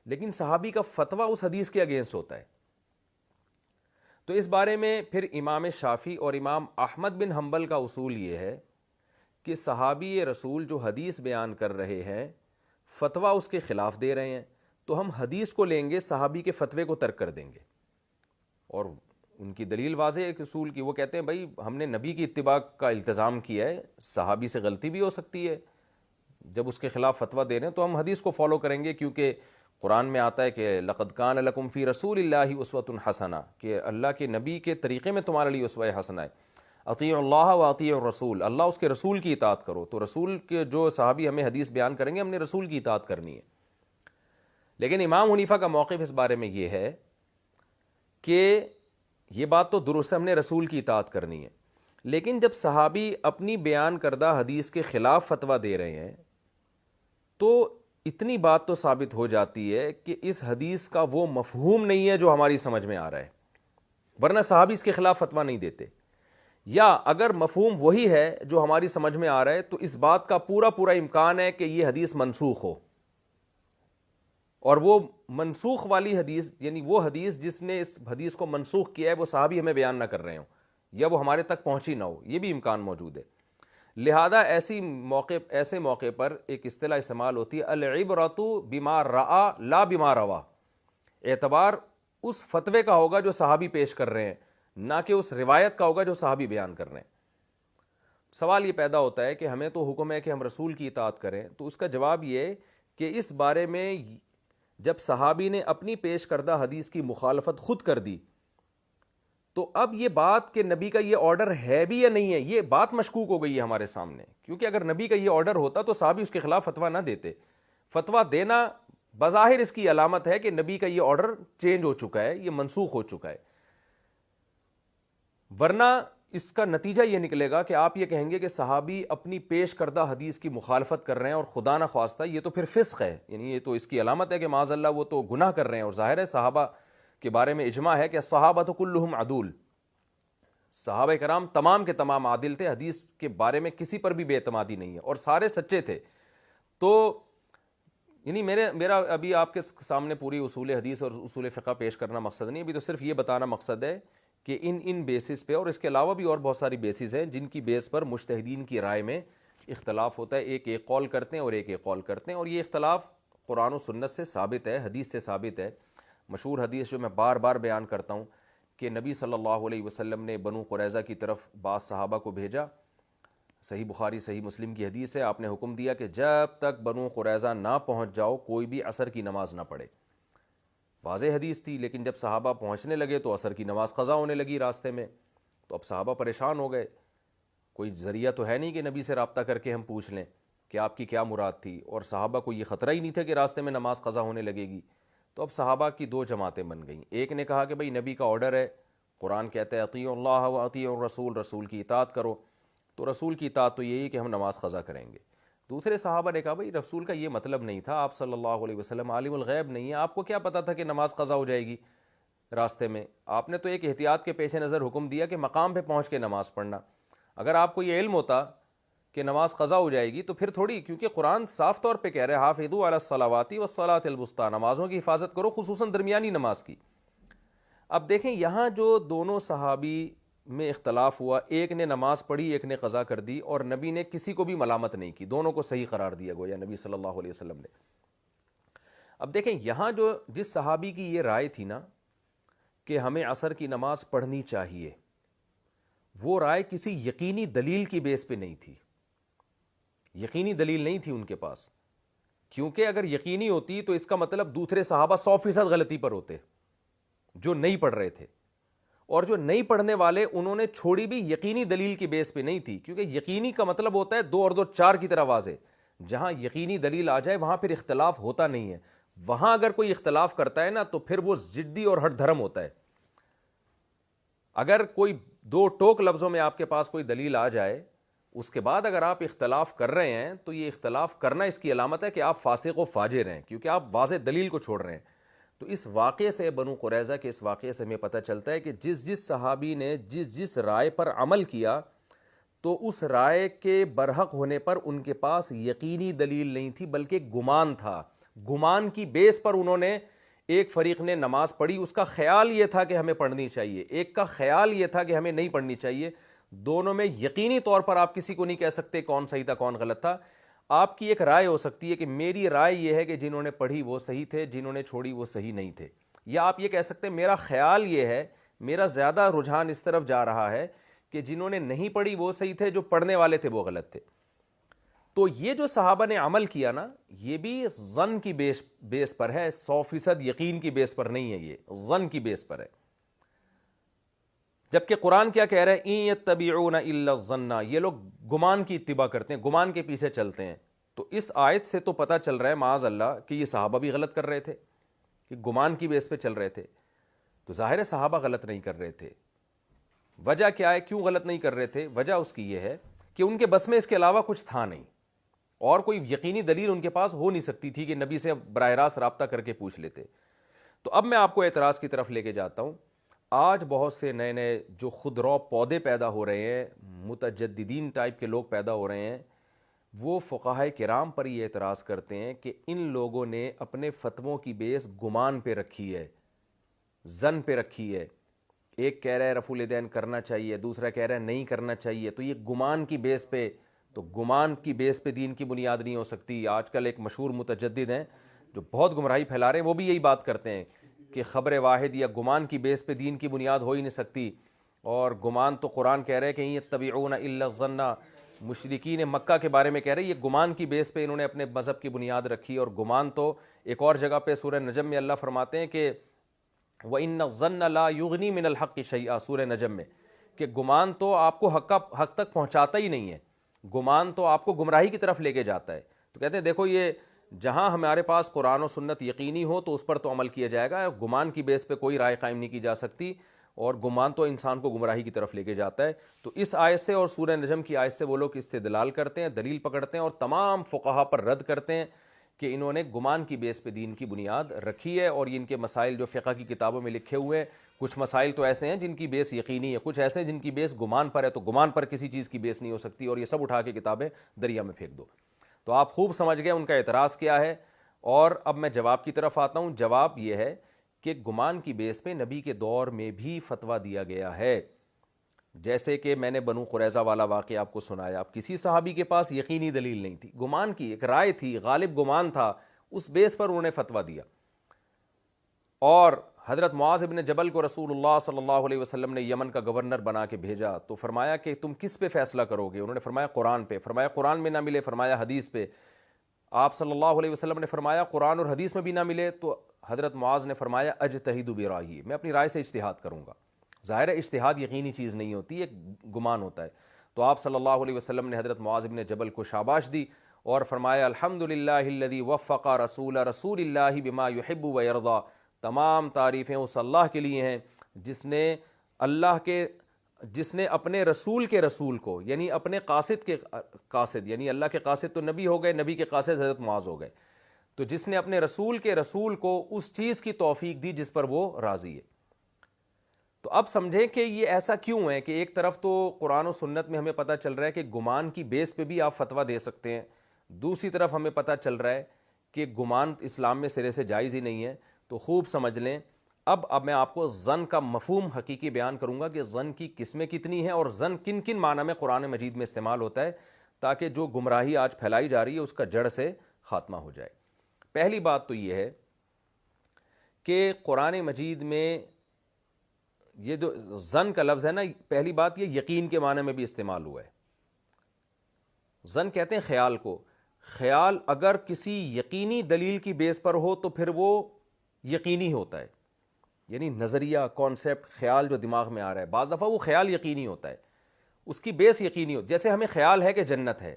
لیکن صحابی کا فتویٰ اس حدیث کے اگینسٹ ہوتا ہے. تو اس بارے میں پھر امام شافعی اور امام احمد بن حنبل کا اصول یہ ہے کہ صحابی رسول جو حدیث بیان کر رہے ہیں، فتویٰ اس کے خلاف دے رہے ہیں، تو ہم حدیث کو لیں گے، صحابی کے فتوے کو ترک کر دیں گے. اور ان کی دلیل واضح ہے کہ اصول کی، وہ کہتے ہیں بھائی ہم نے نبی کی اتباع کا التزام کیا ہے، صحابی سے غلطی بھی ہو سکتی ہے، جب اس کے خلاف فتویٰ دے رہے ہیں تو ہم حدیث کو فالو کریں گے، کیونکہ قرآن میں آتا ہے کہ لقد کان لکم فی رسول اللہ اسوۃ حسنہ، کہ اللہ کے نبی کے طریقے میں تمہارے لیے اسوہ حسنہ ہے. اطیعوا اللہ و اطیعوا الرسول، اللہ اس کے رسول کی اطاعت کرو. تو رسول کے جو صحابی ہمیں حدیث بیان کریں گے، ہم نے رسول کی اطاعت کرنی ہے. لیکن امام حنیفہ کا موقف اس بارے میں یہ ہے کہ یہ بات تو درست ہے، ہم نے رسول کی اطاعت کرنی ہے، لیکن جب صحابی اپنی بیان کردہ حدیث کے خلاف فتویٰ دے رہے ہیں تو اتنی بات تو ثابت ہو جاتی ہے کہ اس حدیث کا وہ مفہوم نہیں ہے جو ہماری سمجھ میں آ رہا ہے، ورنہ صحابی اس کے خلاف فتویٰ نہیں دیتے. یا اگر مفہوم وہی ہے جو ہماری سمجھ میں آ رہا ہے تو اس بات کا پورا امکان ہے کہ یہ حدیث منسوخ ہو، اور وہ منسوخ والی حدیث، یعنی وہ حدیث جس نے اس حدیث کو منسوخ کیا ہے، وہ صحابی ہمیں بیان نہ کر رہے ہوں یا وہ ہمارے تک پہنچی نہ ہو، یہ بھی امکان موجود ہے. لہذا ایسے موقع پر ایک اصطلاح استعمال ہوتی ہے، العبرۃ بما رأى لا بما روا. اعتبار اس فتوے کا ہوگا جو صحابی پیش کر رہے ہیں، نہ کہ اس روایت کا ہوگا جو صحابی بیان کر رہے ہیں. سوال یہ پیدا ہوتا ہے کہ ہمیں تو حکم ہے کہ ہم رسول کی اطاعت کریں، تو اس کا جواب یہ کہ اس بارے میں جب صحابی نے اپنی پیش کردہ حدیث کی مخالفت خود کر دی تو اب یہ بات کہ نبی کا یہ آرڈر ہے بھی یا نہیں ہے، یہ بات مشکوک ہو گئی ہے ہمارے سامنے. کیونکہ اگر نبی کا یہ آرڈر ہوتا تو صحابی اس کے خلاف فتویٰ نہ دیتے. فتویٰ دینا بظاہر اس کی علامت ہے کہ نبی کا یہ آرڈر چینج ہو چکا ہے، یہ منسوخ ہو چکا ہے. ورنہ اس کا نتیجہ یہ نکلے گا کہ آپ یہ کہیں گے کہ صحابی اپنی پیش کردہ حدیث کی مخالفت کر رہے ہیں اور خدا نہ خواستہ یہ تو پھر فسق ہے، یعنی یہ تو اس کی علامت ہے کہ معاذ اللہ وہ تو گناہ کر رہے ہیں. اور ظاہر ہے صحابہ کے بارے میں اجماع ہے کہ صحابہ کلہم عدول، صحابہ کرام تمام کے تمام عادل تھے، حدیث کے بارے میں کسی پر بھی بے اعتمادی نہیں ہے، اور سارے سچے تھے. تو یعنی میرا ابھی آپ کے سامنے پوری اصول حدیث اور اصول فقہ پیش کرنا مقصد نہیں، ابھی تو صرف یہ بتانا مقصد ہے کہ ان بیسس پہ، اور اس کے علاوہ بھی اور بہت ساری بیسز ہیں جن کی بیس پر مجتہدین کی رائے میں اختلاف ہوتا ہے. ایک قول کرتے ہیں اور ایک قول کرتے ہیں، اور یہ اختلاف قرآن و سنت سے ثابت ہے، حدیث سے ثابت ہے. مشہور حدیث جو میں بار بار بیان کرتا ہوں کہ نبی صلی اللہ علیہ وسلم نے بنو قریظہ کی طرف بعض صحابہ کو بھیجا، صحیح بخاری صحیح مسلم کی حدیث ہے. آپ نے حکم دیا کہ جب تک بنو قریظہ نہ پہنچ جاؤ کوئی بھی عصر کی نماز نہ پڑھے. واضح حدیث تھی، لیکن جب صحابہ پہنچنے لگے تو عصر کی نماز قضا ہونے لگی راستے میں. تو اب صحابہ پریشان ہو گئے، کوئی ذریعہ تو ہے نہیں کہ نبی سے رابطہ کر کے ہم پوچھ لیں کہ آپ کی کیا مراد تھی، اور صحابہ کو یہ خطرہ ہی نہیں تھا کہ راستے میں نماز قضا ہونے لگے گی. تو اب صحابہ کی دو جماعتیں بن گئیں. ایک نے کہا کہ بھئی نبی کا آرڈر ہے، قرآن کہتا ہے اطیعوا اللہ و اطیعوا الرسول، رسول کی اطاعت کرو، تو رسول کی اطاعت تو یہی کہ ہم نماز قضا کریں گے. دوسرے صحابہ نے کہا بھئی رسول کا یہ مطلب نہیں تھا، آپ صلی اللہ علیہ وسلم عالم الغیب نہیں ہے، آپ کو کیا پتا تھا کہ نماز قضا ہو جائے گی راستے میں؟ آپ نے تو ایک احتیاط کے پیش نظر حکم دیا کہ مقام پہ پہنچ کے نماز پڑھنا. اگر آپ کو یہ علم ہوتا کہ نماز قضا ہو جائے گی تو پھر تھوڑی، کیونکہ قرآن صاف طور پہ کہہ رہے حافظوا علی الصلوات والصلاۃ الوسطیٰ، نمازوں کی حفاظت کرو، خصوصاً درمیانی نماز کی. اب دیکھیں یہاں جو دونوں صحابی میں اختلاف ہوا، ایک نے نماز پڑھی ایک نے قضا کر دی، اور نبی نے کسی کو بھی ملامت نہیں کی، دونوں کو صحیح قرار دیا گویا نبی صلی اللہ علیہ وسلم نے. اب دیکھیں یہاں جو جس صحابی کی یہ رائے تھی نا کہ ہمیں عصر کی نماز پڑھنی چاہیے، وہ رائے کسی یقینی دلیل کی بیس پہ نہیں تھی، یقینی دلیل نہیں تھی ان کے پاس. کیونکہ اگر یقینی ہوتی تو اس کا مطلب دوسرے صحابہ 100% غلطی پر ہوتے جو نہیں پڑھ رہے تھے، اور جو نہیں پڑھنے والے انہوں نے چھوڑی بھی یقینی دلیل کی بیس پہ نہیں تھی، کیونکہ یقینی کا مطلب ہوتا ہے 2 اور 2 4 کی طرح واضح. جہاں یقینی دلیل آ جائے وہاں پھر اختلاف ہوتا نہیں ہے. وہاں اگر کوئی اختلاف کرتا ہے نا تو پھر وہ ضدی اور ہٹ دھرم ہوتا ہے. اگر کوئی 2 ٹوک لفظوں میں آپ کے پاس کوئی دلیل آ جائے، اس کے بعد اگر آپ اختلاف کر رہے ہیں تو یہ اختلاف کرنا اس کی علامت ہے کہ آپ فاسق و فاجر ہیں، کیونکہ آپ واضح دلیل کو چھوڑ رہے ہیں. تو اس واقعے سے، بنو قریظہ کے اس واقعے سے ہمیں پتہ چلتا ہے کہ جس صحابی نے جس رائے پر عمل کیا تو اس رائے کے برحق ہونے پر ان کے پاس یقینی دلیل نہیں تھی بلکہ گمان تھا. گمان کی بیس پر انہوں نے، ایک فریق نے نماز پڑھی، اس کا خیال یہ تھا کہ ہمیں پڑھنی چاہیے، ایک کا خیال یہ تھا کہ ہمیں نہیں پڑھنی چاہیے. دونوں میں یقینی طور پر آپ کسی کو نہیں کہہ سکتے کون صحیح تھا کون غلط تھا. آپ کی ایک رائے ہو سکتی ہے کہ میری رائے یہ ہے کہ جنہوں نے پڑھی وہ صحیح تھے، جنہوں نے چھوڑی وہ صحیح نہیں تھے. یا آپ یہ کہہ سکتے ہیں میرا خیال یہ ہے، میرا زیادہ رجحان اس طرف جا رہا ہے کہ جنہوں نے نہیں پڑھی وہ صحیح تھے، جو پڑھنے والے تھے وہ غلط تھے. تو یہ جو صحابہ نے عمل کیا نا، یہ بھی ظن کی بیس پر ہے، 100% یقین کی بیس پر نہیں ہے، یہ ظن کی بیس پر ہے. جبکہ قرآن کیا کہہ رہا ہے، ان یتبعون الا الظن، یہ لوگ گمان کی اتباع کرتے ہیں، گمان کے پیچھے چلتے ہیں. تو اس آیت سے تو پتہ چل رہا ہے معاذ اللہ کہ یہ صحابہ بھی غلط کر رہے تھے، کہ گمان کی بیس پہ چل رہے تھے. تو ظاہر ہے صحابہ غلط نہیں کر رہے تھے. وجہ کیا ہے، کیوں غلط نہیں کر رہے تھے؟ وجہ اس کی یہ ہے کہ ان کے بس میں اس کے علاوہ کچھ تھا نہیں، اور کوئی یقینی دلیل ان کے پاس ہو نہیں سکتی تھی کہ نبی سے براہ راست رابطہ کر کے پوچھ لیتے. تو اب میں آپ کو اعتراض کی طرف لے کے جاتا ہوں. آج بہت سے نئے نئے جو خود رو پودے پیدا ہو رہے ہیں، متجددین ٹائپ کے لوگ پیدا ہو رہے ہیں، وہ فقہائے کرام پر یہ اعتراض کرتے ہیں کہ ان لوگوں نے اپنے فتووں کی بیس گمان پہ رکھی ہے، ظن پہ رکھی ہے. ایک کہہ رہا ہے رفع الیدین کرنا چاہیے، دوسرا کہہ رہا ہے نہیں کرنا چاہیے. تو یہ گمان کی بیس پہ، تو گمان کی بیس پہ دین کی بنیاد نہیں ہو سکتی. آج کل ایک مشہور متجدد ہیں جو بہت گمراہی پھیلا رہے ہیں، وہ بھی یہی بات کرتے ہیں کہ خبر واحد یا گمان کی بیس پہ دین کی بنیاد ہو ہی نہیں سکتی. اور گمان تو قرآن کہہ رہے ہیں کہ یتبعون الا الظن، مشرکین مکہ کے بارے میں کہہ رہے ہیں یہ گمان کی بیس پہ انہوں نے اپنے مذہب کی بنیاد رکھی. اور گمان تو ایک اور جگہ پہ سورہ نجم میں اللہ فرماتے ہیں کہ وَإِنَّ الظَّنَّ لَا يُغْنِي مِنَ الْحَقِّ شَيْئًا، سورہ نجم میں، کہ گمان تو آپ کو حق تک پہنچاتا ہی نہیں ہے، گمان تو آپ کو گمراہی کی طرف لے کے جاتا ہے. تو کہتے ہیں دیکھو یہ جہاں ہمارے پاس قرآن و سنت یقینی ہو تو اس پر تو عمل کیا جائے گا، گمان کی بیس پہ کوئی رائے قائم نہیں کی جا سکتی، اور گمان تو انسان کو گمراہی کی طرف لے کے جاتا ہے. تو اس آیت سے اور سورہ نجم کی آیت سے وہ لوگ استدلال کرتے ہیں، دلیل پکڑتے ہیں اور تمام فقہا پر رد کرتے ہیں کہ انہوں نے گمان کی بیس پہ دین کی بنیاد رکھی ہے. اور ان کے مسائل جو فقہ کی کتابوں میں لکھے ہوئے ہیں، کچھ مسائل تو ایسے ہیں جن کی بیس یقینی ہے، کچھ ایسے ہیں جن کی بیس گمان پر ہے. تو گمان پر کسی چیز کی بیس نہیں ہو سکتی، اور یہ سب اٹھا کے کتابیں دریا میں پھینک دو. تو آپ خوب سمجھ گئے ان کا اعتراض کیا ہے. اور اب میں جواب کی طرف آتا ہوں. جواب یہ ہے کہ گمان کی بیس پہ نبی کے دور میں بھی فتویٰ دیا گیا ہے. جیسے کہ میں نے بنو قریظہ والا واقعہ آپ کو سنایا، اب کسی صحابی کے پاس یقینی دلیل نہیں تھی، گمان کی ایک رائے تھی، غالب گمان تھا، اس بیس پر انہوں نے فتویٰ دیا. اور حضرت معاذ ابن جبل کو رسول اللہ صلی اللہ علیہ وسلم نے یمن کا گورنر بنا کے بھیجا. تو فرمایا کہ تم کس پہ فیصلہ کرو گے؟ انہوں نے فرمایا قرآن پہ. فرمایا قرآن میں نہ ملے، فرمایا حدیث پہ. آپ صلی اللہ علیہ وسلم نے فرمایا قرآن اور حدیث میں بھی نہ ملے، تو حضرت معاذ نے فرمایا اجتہد برائے، میں اپنی رائے سے اجتہاد کروں گا. ظاہر ہے اجتہاد یقینی چیز نہیں ہوتی، ایک گمان ہوتا ہے. تو آپ صلی اللہ علیہ وسلم نے حضرت معاذ ابن جبل کو شاباش دی اور فرمایا الحمدللہ الذی وفق رسول اللہ بما یحب و یرضی، تمام تعریفیں اس اللہ کے لیے ہیں جس نے اپنے رسول کے رسول کو، یعنی اپنے قاصد کے قاصد، یعنی اللہ کے قاصد تو نبی ہو گئے، نبی کے قاصد حضرت معاذ ہو گئے، تو جس نے اپنے رسول کے رسول کو اس چیز کی توفیق دی جس پر وہ راضی ہے. تو اب سمجھیں کہ یہ ایسا کیوں ہے کہ ایک طرف تو قرآن و سنت میں ہمیں پتہ چل رہا ہے کہ گمان کی بیس پہ بھی آپ فتویٰ دے سکتے ہیں، دوسری طرف ہمیں پتہ چل رہا ہے کہ گمان اسلام میں سرے سے جائز ہی نہیں ہے. تو خوب سمجھ لیں. اب میں آپ کو ظن کا مفہوم حقیقی بیان کروں گا کہ ظن کی قسمیں کتنی ہیں اور ظن کن کن معنی میں قرآن مجید میں استعمال ہوتا ہے، تاکہ جو گمراہی آج پھیلائی جا رہی ہے اس کا جڑ سے خاتمہ ہو جائے. پہلی بات تو یہ ہے کہ قرآن مجید میں یہ جو ظن کا لفظ ہے نا، پہلی بات یہ یقین کے معنی میں بھی استعمال ہوا ہے. ظن کہتے ہیں خیال کو. خیال اگر کسی یقینی دلیل کی بیس پر ہو تو پھر وہ یقینی ہوتا ہے. یعنی نظریہ، کانسیپٹ، خیال جو دماغ میں آ رہا ہے، بعض دفعہ وہ خیال یقینی ہوتا ہے، اس کی بیس یقینی ہوتی ہے. جیسے ہمیں خیال ہے کہ جنت ہے،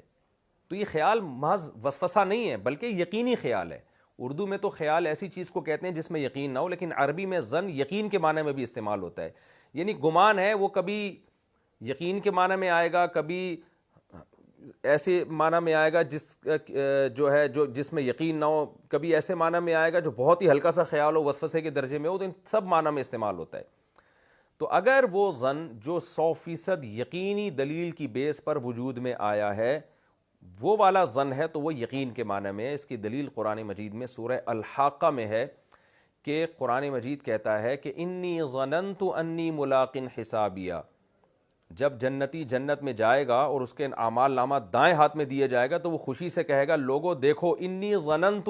تو یہ خیال محض وسوسہ نہیں ہے بلکہ یقینی خیال ہے. اردو میں تو خیال ایسی چیز کو کہتے ہیں جس میں یقین نہ ہو، لیکن عربی میں ظن یقین کے معنی میں بھی استعمال ہوتا ہے. یعنی گمان ہے وہ کبھی یقین کے معنی میں آئے گا، کبھی ایسے معنی میں آئے گا جس میں یقین نہ ہو، کبھی ایسے معنی میں آئے گا جو بہت ہی ہلکا سا خیال ہو، وسوسے کے درجے میں ہو. تو ان سب معنی میں استعمال ہوتا ہے. تو اگر وہ ظن جو 100% یقینی دلیل کی بیس پر وجود میں آیا ہے، وہ والا ظن ہے، تو وہ یقین کے معنی میں ہے. اس کی دلیل قرآن مجید میں سورہ الحاقہ میں ہے کہ قرآن مجید کہتا ہے کہ انی ظننت انی ملاق حسابیہ. جب جنتی جنت میں جائے گا اور اس کے اعمال نامہ دائیں ہاتھ میں دیا جائے گا تو وہ خوشی سے کہے گا لوگو دیکھو انی ظننت،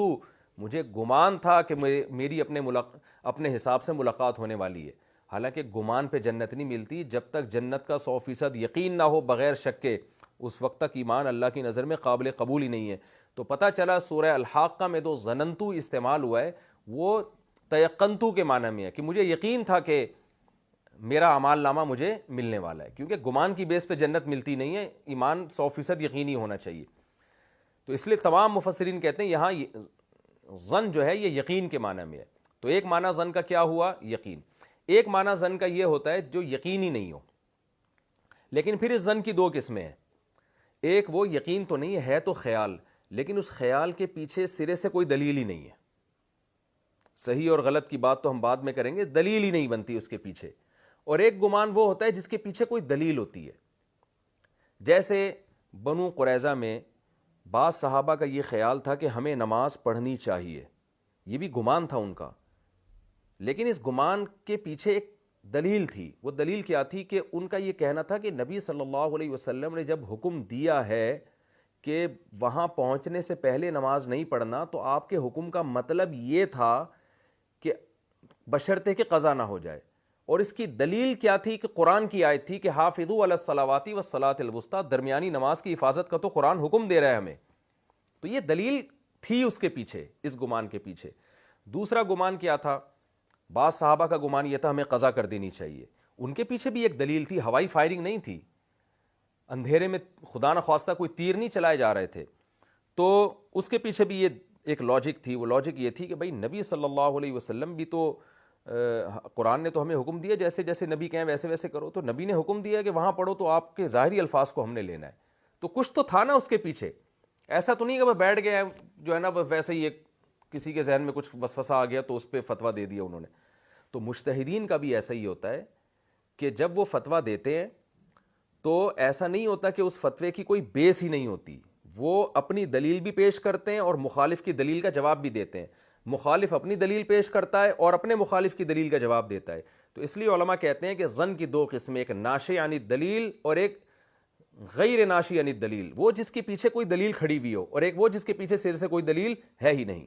مجھے گمان تھا کہ میری اپنے حساب سے ملاقات ہونے والی ہے. حالانکہ گمان پہ جنت نہیں ملتی. جب تک جنت کا 100% یقین نہ ہو بغیر شک کے، اس وقت تک ایمان اللہ کی نظر میں قابل قبول ہی نہیں ہے. تو پتہ چلا سورہ الحاقہ میں جو ظننتو استعمال ہوا ہے وہ تیقنتو کے معنی میں ہے کہ مجھے یقین تھا کہ میرا اعمال نامہ مجھے ملنے والا ہے. کیونکہ گمان کی بیس پہ جنت ملتی نہیں ہے، ایمان 100% یقینی ہونا چاہیے. تو اس لیے تمام مفسرین کہتے ہیں یہاں ظن جو ہے یہ یقین کے معنی میں ہے. تو ایک معنی ظن کا کیا ہوا؟ یقین. ایک معنی ظن کا یہ ہوتا ہے جو یقینی نہیں ہو. لیکن پھر اس ظن کی دو قسمیں ہیں. ایک وہ یقین تو نہیں ہے تو خیال، لیکن اس خیال کے پیچھے سرے سے کوئی دلیل ہی نہیں ہے. صحیح اور غلط کی بات تو ہم بعد میں کریں گے، دلیل ہی نہیں بنتی اس کے پیچھے. اور ایک گمان وہ ہوتا ہے جس کے پیچھے کوئی دلیل ہوتی ہے. جیسے بنو قریظہ میں بعض صحابہ کا یہ خیال تھا کہ ہمیں نماز پڑھنی چاہیے، یہ بھی گمان تھا ان کا، لیکن اس گمان کے پیچھے ایک دلیل تھی. وہ دلیل کیا تھی کہ ان کا یہ کہنا تھا کہ نبی صلی اللہ علیہ وسلم نے جب حکم دیا ہے کہ وہاں پہنچنے سے پہلے نماز نہیں پڑھنا، تو آپ کے حکم کا مطلب یہ تھا کہ بشرطے کہ قضا نہ ہو جائے. اور اس کی دلیل کیا تھی کہ قرآن کی آیت تھی کہ حافظوا علی الصلاوات والصلاۃ الوسطیٰ، درمیانی نماز کی حفاظت کا تو قرآن حکم دے رہا ہے ہمیں. تو یہ دلیل تھی اس کے پیچھے، اس گمان کے پیچھے. دوسرا گمان کیا تھا؟ بعض صحابہ کا گمان یہ تھا ہمیں قضا کر دینی چاہیے. ان کے پیچھے بھی ایک دلیل تھی، ہوائی فائرنگ نہیں تھی، اندھیرے میں خدا نخواستہ کوئی تیر نہیں چلائے جا رہے تھے. تو اس کے پیچھے بھی یہ ایک لاجک تھی. وہ لاجک یہ تھی کہ بھائی نبی صلی اللہ علیہ وسلم بھی تو قرآن نے تو ہمیں حکم دیا جیسے جیسے نبی کہیں ویسے ویسے کرو. تو نبی نے حکم دیا کہ وہاں پڑھو تو آپ کے ظاہری الفاظ کو ہم نے لینا ہے. تو کچھ تو تھا نا اس کے پیچھے. ایسا تو نہیں کہ وہ بیٹھ گئے جو ہے نا ویسے ہی کسی کے ذہن میں کچھ وسوسہ آ گیا تو اس پہ فتویٰ دے دیا انہوں نے. تو مجتہدین کا بھی ایسا ہی ہوتا ہے کہ جب وہ فتویٰ دیتے ہیں تو ایسا نہیں ہوتا کہ اس فتوے کی کوئی بیس ہی نہیں ہوتی. وہ اپنی دلیل بھی پیش کرتے ہیں اور مخالف کی دلیل کا جواب بھی دیتے ہیں. مخالف اپنی دلیل پیش کرتا ہے اور اپنے مخالف کی دلیل کا جواب دیتا ہے. تو اس لیے علماء کہتے ہیں کہ ظن کی دو قسمیں، ایک ناشئ عن الدلیل اور ایک غیر ناشئ عن الدلیل. وہ جس کے پیچھے کوئی دلیل کھڑی ہوئی ہو، اور ایک وہ جس کے پیچھے سر سے کوئی دلیل ہے ہی نہیں.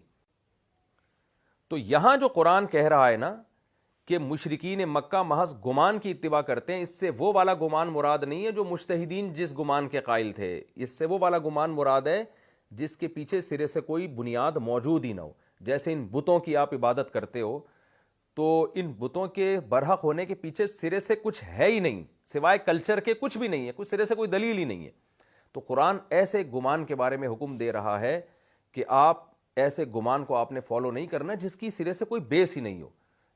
تو یہاں جو قرآن کہہ رہا ہے نا کہ مشرکین مکہ محض گمان کی اتباع کرتے ہیں، اس سے وہ والا گمان مراد نہیں ہے جو مجتہدین جس گمان کے قائل تھے. اس سے وہ والا گمان مراد ہے جس کے پیچھے سرے سے کوئی بنیاد موجود ہی نہ ہو. جیسے ان بتوں کی آپ عبادت کرتے ہو تو ان بتوں کے برحق ہونے کے پیچھے سرے سے کچھ ہے ہی نہیں، سوائے کلچر کے کچھ بھی نہیں ہے، کچھ سرے سے کوئی دلیل ہی نہیں ہے. تو قرآن ایسے گمان کے بارے میں حکم دے رہا ہے کہ آپ ایسے گمان کو آپ نے فالو نہیں کرنا جس کی سرے سے کوئی بیس ہی نہیں ہو.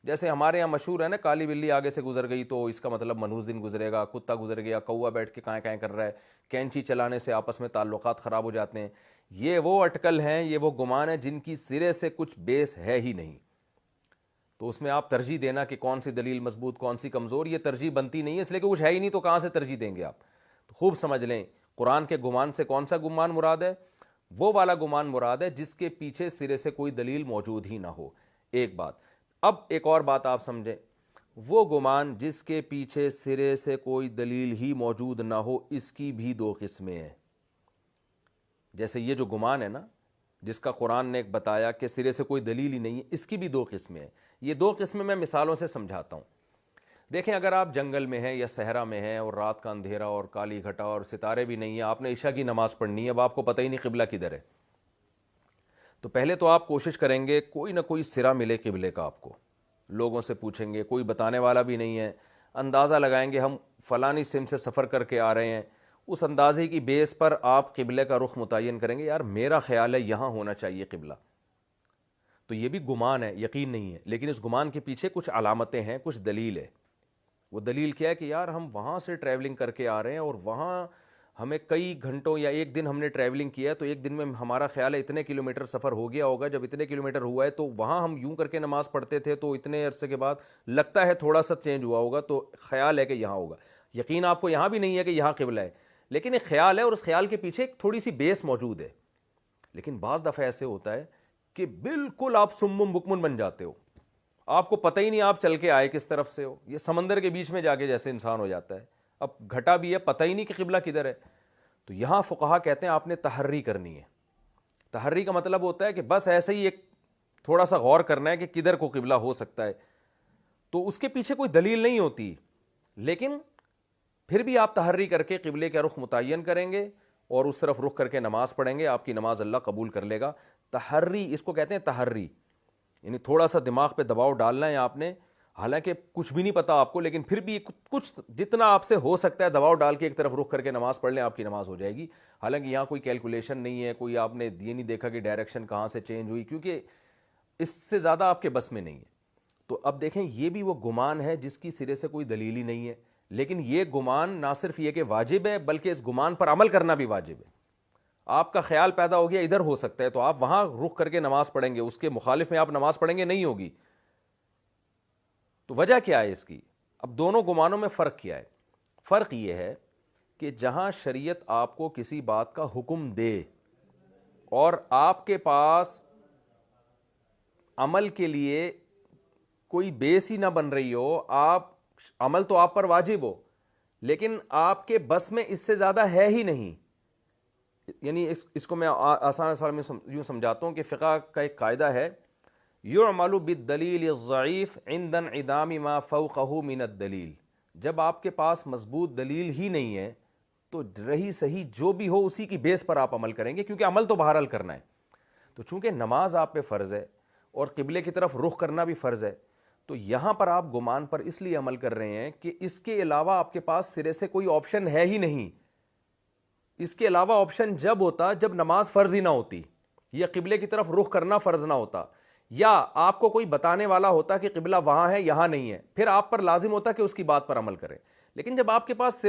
جیسے ہمارے یہاں مشہور ہے نا، کالی بلی آگے سے گزر گئی تو اس کا مطلب منحوس دن گزرے گا، کتا گزر گیا، کوا بیٹھ کے کائیں کائیں کر رہا ہے، کینچی چلانے سے آپس میں تعلقات خراب ہو جاتے ہیں. یہ وہ اٹکل ہیں، یہ وہ گمان ہیں جن کی سرے سے کچھ بیس ہے ہی نہیں. تو اس میں آپ ترجیح دینا کہ کون سی دلیل مضبوط کون سی کمزور، یہ ترجیح بنتی نہیں ہے. اس لیے کہ کچھ ہے ہی نہیں تو کہاں سے ترجیح دیں گے آپ. تو خوب سمجھ لیں قرآن کے گمان سے کون سا گمان مراد ہے؟ وہ والا گمان مراد ہے جس کے پیچھے سرے سے کوئی دلیل موجود ہی نہ ہو. ایک بات. اب ایک اور بات آپ سمجھیں، وہ گمان جس کے پیچھے سرے سے کوئی دلیل ہی موجود نہ ہو، اس کی بھی دو قسمیں ہیں. جیسے یہ جو گمان ہے نا جس کا قرآن نے ایک بتایا کہ سرے سے کوئی دلیل ہی نہیں ہے، اس کی بھی دو قسمیں ہیں. یہ دو قسمیں میں مثالوں سے سمجھاتا ہوں. دیکھیں اگر آپ جنگل میں ہیں یا صحرا میں ہیں اور رات کا اندھیرا اور کالی گھٹا اور ستارے بھی نہیں ہیں، آپ نے عشاء کی نماز پڑھنی ہے، اب آپ کو پتہ ہی نہیں قبلہ کدھر ہے. تو پہلے تو آپ کوشش کریں گے کوئی نہ کوئی سرا ملے قبلے کا آپ کو. لوگوں سے پوچھیں گے, کوئی بتانے والا بھی نہیں ہے, اندازہ لگائیں گے ہم فلانی سم سے سفر کر کے آ رہے ہیں, اس اندازے کی بیس پر آپ قبلے کا رخ متعین کریں گے, یار میرا خیال ہے یہاں ہونا چاہیے قبلہ. تو یہ بھی گمان ہے, یقین نہیں ہے, لیکن اس گمان کے پیچھے کچھ علامتیں ہیں, کچھ دلیل ہے. وہ دلیل کیا ہے کہ یار ہم وہاں سے ٹریولنگ کر کے آ رہے ہیں اور وہاں ہمیں کئی گھنٹوں یا ایک دن ہم نے ٹریولنگ کیا ہے, تو ایک دن میں ہمارا خیال ہے اتنے کلومیٹر سفر ہو گیا ہوگا. جب اتنے کلومیٹر ہوا ہے تو وہاں ہم یوں کر کے نماز پڑھتے تھے, تو اتنے عرصے کے بعد لگتا ہے تھوڑا سا چینج ہوا ہوگا, تو خیال ہے کہ یہاں ہوگا. یقین آپ کو یہاں بھی نہیں ہے کہ یہاں قبلہ ہے, لیکن ایک خیال ہے, اور اس خیال کے پیچھے ایک تھوڑی سی بیس موجود ہے. لیکن بعض دفعہ ایسے ہوتا ہے کہ بالکل آپ سمم بکمن بن جاتے ہو, آپ کو پتہ ہی نہیں آپ چل کے آئے کس طرف سے ہو. یہ سمندر کے بیچ میں جا کے جیسے انسان ہو جاتا ہے, اب گھٹا بھی ہے, پتہ ہی نہیں کہ قبلہ کدھر ہے. تو یہاں فقہا کہتے ہیں آپ نے تحری کرنی ہے. تحری کا مطلب ہوتا ہے کہ بس ایسے ہی ایک تھوڑا سا غور کرنا ہے کہ کدھر کو قبلہ ہو سکتا ہے. تو اس کے پیچھے کوئی دلیل نہیں ہوتی, لیکن پھر بھی آپ تحری کر کے قبلے کا رخ متعین کریں گے اور اس طرف رخ کر کے نماز پڑھیں گے, آپ کی نماز اللہ قبول کر لے گا. تحری اس کو کہتے ہیں, تحری یعنی تھوڑا سا دماغ پہ دباؤ ڈالنا ہے آپ نے, حالانکہ کچھ بھی نہیں پتا آپ کو, لیکن پھر بھی کچھ جتنا آپ سے ہو سکتا ہے دباؤ ڈال کے ایک طرف رخ کر کے نماز پڑھ لیں, آپ کی نماز ہو جائے گی. حالانکہ یہاں کوئی کیلکولیشن نہیں ہے, کوئی آپ نے یہ نہیں دیکھا کہ ڈائریکشن کہاں سے چینج ہوئی, کیونکہ اس سے زیادہ آپ کے بس میں نہیں ہے. تو اب دیکھیں یہ بھی وہ گمان ہے جس کی سرے سے کوئی دلیل ہی نہیں ہے, لیکن یہ گمان نہ صرف یہ کہ واجب ہے, بلکہ اس گمان پر عمل کرنا بھی واجب ہے. آپ کا خیال پیدا ہو گیا ادھر ہو سکتا ہے, تو آپ وہاں رخ کر کے نماز پڑھیں گے, اس کے مخالف میں آپ نماز پڑھیں گے, نہیں ہوگی. تو وجہ کیا ہے اس کی؟ اب دونوں گمانوں میں فرق کیا ہے؟ فرق یہ ہے کہ جہاں شریعت آپ کو کسی بات کا حکم دے اور آپ کے پاس عمل کے لیے کوئی بیس ہی نہ بن رہی ہو, آپ عمل تو آپ پر واجب ہو, لیکن آپ کے بس میں اس سے زیادہ ہے ہی نہیں. یعنی اس کو میں آسان سوال میں یوں سمجھاتا ہوں کہ فقہ کا ایک قاعدہ ہے, یعمل بالدلیل الضعیف عند انعدام ما فوقہ من الدلیل. جب آپ کے پاس مضبوط دلیل ہی نہیں ہے تو رہی صحیح جو بھی ہو اسی کی بیس پر آپ عمل کریں گے, کیونکہ عمل تو بہرحال کرنا ہے. تو چونکہ نماز آپ پہ فرض ہے اور قبلے کی طرف رخ کرنا بھی فرض ہے, تو یہاں پر آپ گمان پر اس لیے عمل کر رہے ہیں کہ اس کے علاوہ آپ کے پاس سرے سے کوئی آپشن ہے ہی نہیں. اس کے علاوہ آپشن جب ہوتا جب نماز فرض ہی نہ ہوتی, یا قبلے کی طرف رخ کرنا فرض نہ ہوتا, یا آپ کو کوئی بتانے والا ہوتا کہ قبلہ وہاں ہے یہاں نہیں ہے, پھر آپ پر لازم ہوتا کہ اس کی بات پر عمل کریں. لیکن جب آپ کے پاس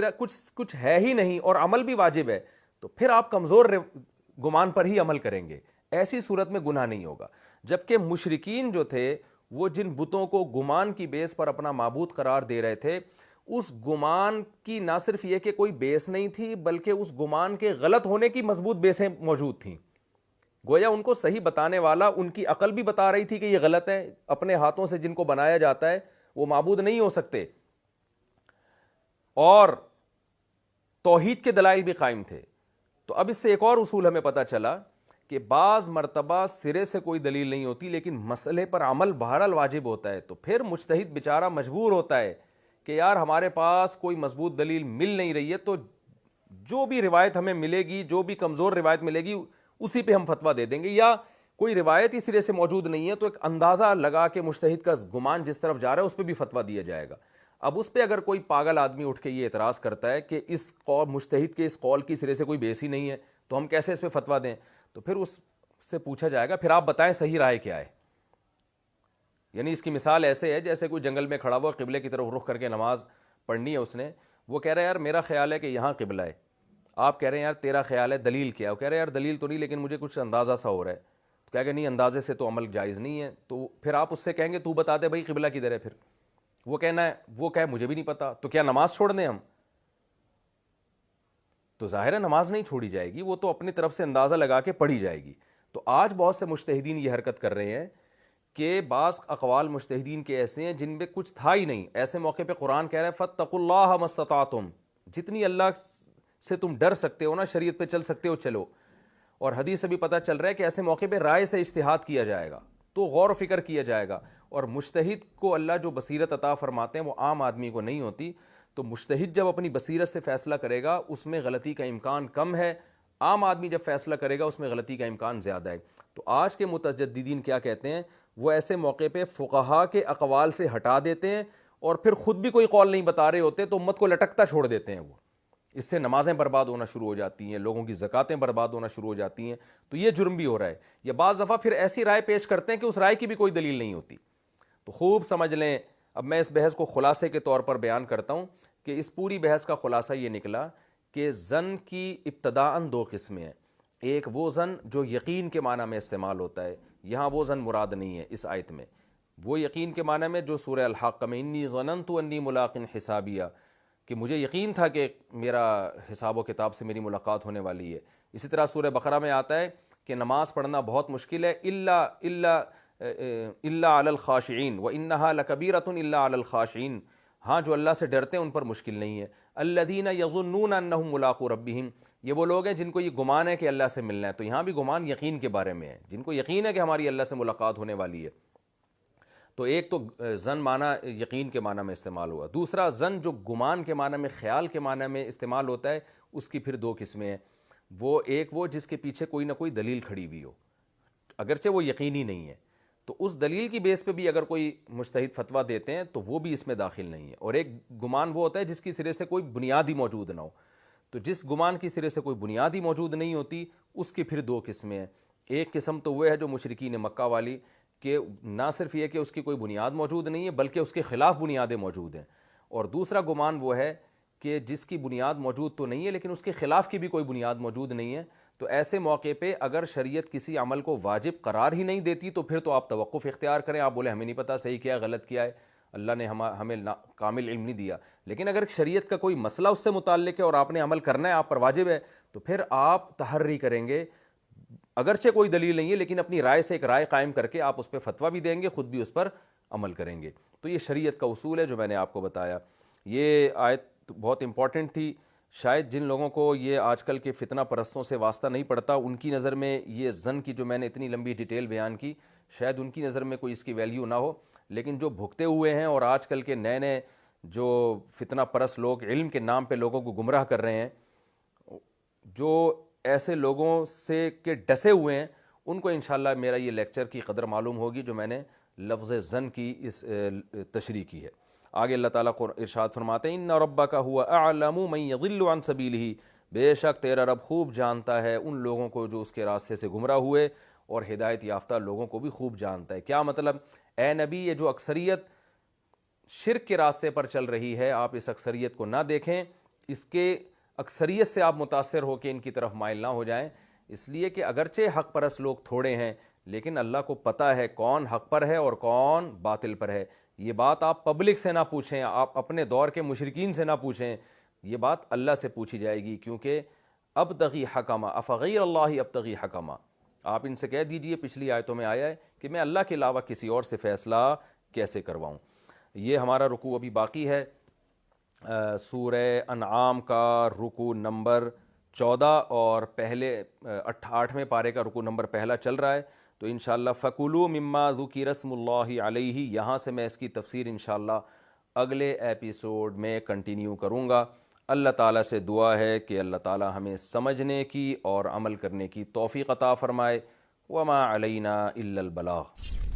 کچھ ہے ہی نہیں اور عمل بھی واجب ہے, تو پھر آپ کمزور گمان پر ہی عمل کریں گے. ایسی صورت میں گناہ نہیں ہوگا. جبکہ مشرکین جو تھے وہ جن بتوں کو گمان کی بیس پر اپنا معبود قرار دے رہے تھے, اس گمان کی نہ صرف یہ کہ کوئی بیس نہیں تھی, بلکہ اس گمان کے غلط ہونے کی مضبوط بیسیں موجود تھیں. گویا ان کو صحیح بتانے والا ان کی عقل بھی بتا رہی تھی کہ یہ غلط ہے, اپنے ہاتھوں سے جن کو بنایا جاتا ہے وہ معبود نہیں ہو سکتے, اور توحید کے دلائل بھی قائم تھے. تو اب اس سے ایک اور اصول ہمیں پتہ چلا کہ بعض مرتبہ سرے سے کوئی دلیل نہیں ہوتی, لیکن مسئلے پر عمل بہرحال واجب ہوتا ہے. تو پھر مجتہد بیچارہ مجبور ہوتا ہے کہ یار ہمارے پاس کوئی مضبوط دلیل مل نہیں رہی ہے, تو جو بھی روایت ہمیں ملے گی, جو بھی کمزور روایت ملے گی, اسی پہ ہم فتویٰ دے دیں گے. یا کوئی روایت اس سرے سے موجود نہیں ہے تو ایک اندازہ لگا کے مجتہد کا گمان جس طرف جا رہا ہے اس پہ بھی فتویٰ دیا جائے گا. اب اس پہ اگر کوئی پاگل آدمی اٹھ کے یہ اعتراض کرتا ہے کہ اس قول مجتہد کے اس قول کی سرے سے کوئی بیس ہی نہیں ہے, تو ہم کیسے اس پہ فتویٰ دیں, تو پھر اس سے پوچھا جائے گا پھر آپ بتائیں صحیح رائے کیا ہے. یعنی اس کی مثال ایسے ہے جیسے کوئی جنگل میں کھڑا ہوا قبلے کی طرف رخ کر کے نماز پڑھنی ہے اس نے, وہ کہہ رہا ہے یار میرا خیال ہے کہ یہاں قبلہ ہے, آپ کہہ رہے ہیں یار تیرا خیال ہے, دلیل کیا ہے؟ وہ کہہ رہے ہیں یار دلیل تو نہیں, لیکن مجھے کچھ اندازہ سا ہو رہا ہے. تو کہہ کہ نہیں اندازے سے تو عمل جائز نہیں ہے. تو پھر آپ اس سے کہیں گے تو بتا دے بھائی قبلہ کدھر ہے, پھر وہ کہنا ہے وہ کہے مجھے بھی نہیں پتا, تو کیا نماز چھوڑ دیں ہم؟ تو ظاہر ہے نماز نہیں چھوڑی جائے گی, وہ تو اپنی طرف سے اندازہ لگا کے پڑھی جائے گی. تو آج بہت سے مجتہدین یہ حرکت کر رہے ہیں کہ بعض اقوال مجتہدین کے ایسے ہیں جن میں کچھ تھا ہی نہیں. ایسے موقع پہ قرآن کہہ رہا ہے فاتقوا اللہ ما استطعتم, جتنی اللہ سے تم ڈر سکتے ہو نا, شریعت پہ چل سکتے ہو چلو. اور حدیث سے بھی پتہ چل رہا ہے کہ ایسے موقع پہ رائے سے اجتہاد کیا جائے گا, تو غور و فکر کیا جائے گا. اور مجتہد کو اللہ جو بصیرت عطا فرماتے ہیں وہ عام آدمی کو نہیں ہوتی. تو مجتہد جب اپنی بصیرت سے فیصلہ کرے گا اس میں غلطی کا امکان کم ہے, عام آدمی جب فیصلہ کرے گا اس میں غلطی کا امکان زیادہ ہے. تو آج کے متجددین کیا کہتے ہیں, وہ ایسے موقع پہ فقہا کے اقوال سے ہٹا دیتے ہیں اور پھر خود بھی کوئی قول نہیں بتا رہے ہوتے تو امت کو لٹکتا چھوڑ دیتے ہیں وہ. اس سے نمازیں برباد ہونا شروع ہو جاتی ہیں, لوگوں کی زکاتیں برباد ہونا شروع ہو جاتی ہیں, تو یہ جرم بھی ہو رہا ہے. یا بعض دفعہ پھر ایسی رائے پیش کرتے ہیں کہ اس رائے کی بھی کوئی دلیل نہیں ہوتی. تو خوب سمجھ لیں. اب میں اس بحث کو خلاصے کے طور پر بیان کرتا ہوں کہ اس پوری بحث کا خلاصہ یہ نکلا کہ ظن کی ابتداءً دو قسمیں ہیں. ایک وہ ظن جو یقین کے معنی میں استعمال ہوتا ہے, یہاں وہ ظن مراد نہیں ہے اس آیت میں. وہ یقین کے معنی میں جو سورہ الحق میں انی ظننت انی ملاق حسابیہ, کہ مجھے یقین تھا کہ میرا حساب و کتاب سے میری ملاقات ہونے والی ہے. اسی طرح سورہ بقرہ میں آتا ہے کہ نماز پڑھنا بہت مشکل ہے, الا علی الخاشعین وانھا لکبیرۃ الا علی الخاشعین, ہاں جو اللہ سے ڈرتے ہیں ان پر مشکل نہیں ہے. الذین یظنون انہم ملاقو ربہم, یہ وہ لوگ ہیں جن کو یہ گمان ہے کہ اللہ سے ملنا ہے. تو یہاں بھی گمان یقین کے بارے میں ہے, جن کو یقین ہے کہ ہماری اللہ سے ملاقات ہونے والی ہے. تو ایک تو ظن معنی یقین کے معنی میں استعمال ہوا. دوسرا ظن جو گمان کے معنی میں, خیال کے معنی میں استعمال ہوتا ہے, اس کی پھر دو قسمیں ہیں. وہ ایک وہ جس کے پیچھے کوئی نہ کوئی دلیل کھڑی ہوئی ہو, اگرچہ وہ یقینی نہیں ہے, تو اس دلیل کی بیس پہ بھی اگر کوئی مجتہد فتویٰ دیتے ہیں تو وہ بھی اس میں داخل نہیں ہے. اور ایک گمان وہ ہوتا ہے جس کی سرے سے کوئی بنیاد ہی موجود نہ ہو. تو جس گمان کی سرے سے کوئی بنیاد ہی موجود نہیں ہوتی, اس کی پھر دو قسمیں ہیں. ایک قسم تو وہ ہے جو مشرکین مکہ والی, کہ نہ صرف یہ کہ اس کی کوئی بنیاد موجود نہیں ہے بلکہ اس کے خلاف بنیادیں موجود ہیں. اور دوسرا گمان وہ ہے کہ جس کی بنیاد موجود تو نہیں ہے لیکن اس کے خلاف کی بھی کوئی بنیاد موجود نہیں ہے. تو ایسے موقع پہ اگر شریعت کسی عمل کو واجب قرار ہی نہیں دیتی تو پھر تو آپ توقف اختیار کریں. آپ بولے ہمیں نہیں پتہ صحیح کیا ہے غلط کیا ہے, اللہ نے ہمیں کامل علم نہیں دیا. لیکن اگر شریعت کا کوئی مسئلہ اس سے متعلق ہے اور آپ نے عمل کرنا ہے, آپ پر واجب ہے, تو پھر آپ تحری کریں گے, اگرچہ کوئی دلیل نہیں ہے لیکن اپنی رائے سے ایک رائے قائم کر کے آپ اس پہ فتویٰ بھی دیں گے, خود بھی اس پر عمل کریں گے. تو یہ شریعت کا اصول ہے جو میں نے آپ کو بتایا. یہ آیت بہت امپورٹنٹ تھی. شاید جن لوگوں کو یہ آج کل کے فتنہ پرستوں سے واسطہ نہیں پڑتا, ان کی نظر میں یہ ظن کی جو میں نے اتنی لمبی ڈیٹیل بیان کی, شاید ان کی نظر میں کوئی اس کی ویلیو نہ ہو. لیکن جو بھگتے ہوئے ہیں اور آج کل کے نئے نئے جو فتنہ پرست لوگ علم کے نام پہ لوگوں کو گمراہ کر رہے ہیں, جو ایسے لوگوں سے کہ ڈسے ہوئے ہیں, ان کو انشاءاللہ میرا یہ لیکچر کی قدر معلوم ہوگی جو میں نے لفظ ظن کی اس تشریح کی ہے. آگے اللہ تعالیٰ کو ارشاد فرماتے ہیں ان ربک هو اعلم من یضل عن سبیلہ, بے شک تیرا رب خوب جانتا ہے ان لوگوں کو جو اس کے راستے سے گمراہ ہوئے, اور ہدایت یافتہ لوگوں کو بھی خوب جانتا ہے. کیا مطلب؟ اے نبی, یہ جو اکثریت شرک کے راستے پر چل رہی ہے, آپ اس اکثریت کو نہ دیکھیں, اس کے اکثریت سے آپ متاثر ہو کے ان کی طرف مائل نہ ہو جائیں. اس لیے کہ اگرچہ حق پرست لوگ تھوڑے ہیں لیکن اللہ کو پتہ ہے کون حق پر ہے اور کون باطل پر ہے. یہ بات آپ پبلک سے نہ پوچھیں, آپ اپنے دور کے مشرکین سے نہ پوچھیں, یہ بات اللہ سے پوچھی جائے گی. کیونکہ ابتغی حکما افغیر اللہ ابتغی حکما, آپ ان سے کہہ دیجئے, پچھلی آیتوں میں آیا ہے کہ میں اللہ کے علاوہ کسی اور سے فیصلہ کیسے کرواؤں. یہ ہمارا رکوع ابھی باقی ہے, سورہ انعام کا رکوع نمبر 14 اور پہلے 8ویں پارے کا رکوع نمبر پہلا چل رہا ہے. تو انشاءاللہ فَكُلُوا مِمَّا ذُكِرَ اسْمُ اللَّهِ عَلَيْهِ, یہاں سے میں اس کی تفسیر انشاءاللہ اگلے ایپیسوڈ میں کنٹینیو کروں گا. اللہ تعالیٰ سے دعا ہے کہ اللہ تعالیٰ ہمیں سمجھنے کی اور عمل کرنے کی توفیق عطا فرمائے. وَمَا عَلَيْنَا إِلَّا الْبَلَاغُ.